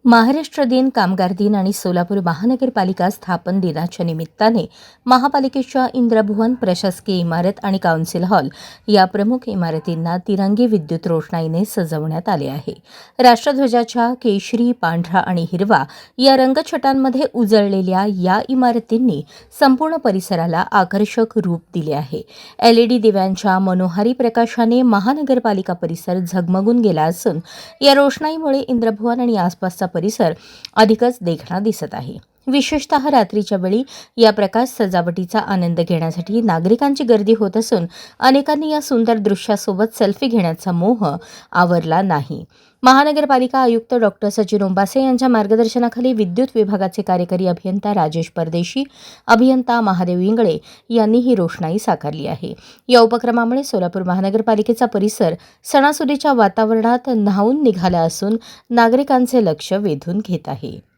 महाराष्ट्र दिन, कामगार दिन आणि सोलापूर महानगरपालिका स्थापन दिनाच्या निमित्ताने महापालिकेच्या इंद्रभुवन प्रशासकीय इमारत आणि काउन्सिल हॉल या प्रमुख इमारतींना तिरंगी विद्युत रोषणाईने सजवण्यात आले आहे. राष्ट्रध्वजाच्या केशरी, पांढरा आणि हिरवा या रंगछटांमध्ये उजळलेल्या या इमारतींनी संपूर्ण परिसराला आकर्षक रूप दिले आहे. LED दिव्यांच्या मनोहारी प्रकाशाने महानगरपालिका परिसर झगमगून गेला असून या रोषणाईमुळे इंद्रभुवन आणि आसपासचा परिसर अधिकच देखणा दिसत आहे. विशेषतः रात्रीच्या वेळी या प्रकाश सजावटीचा आनंद घेण्यासाठी नागरिकांची गर्दी होत असून अनेकांनी या सुंदर दृश्यासोबत सेल्फी घेण्याचा मोह आवरला नाही. महानगरपालिका आयुक्त डॉक्टर सचिन ओंबासे यांच्या मार्गदर्शनाखाली विद्युत विभागाचे कार्यकारी अभियंता राजेश परदेशी, अभियंता महादेव इंगळे यांनी ही रोषणाई साकारली आहे. या उपक्रमामुळे सोलापूर महानगरपालिकेचा परिसर सणासुदीच्या वातावरणात न्हाऊन निघाला असून नागरिकांचे लक्ष वेधून घेत आहे.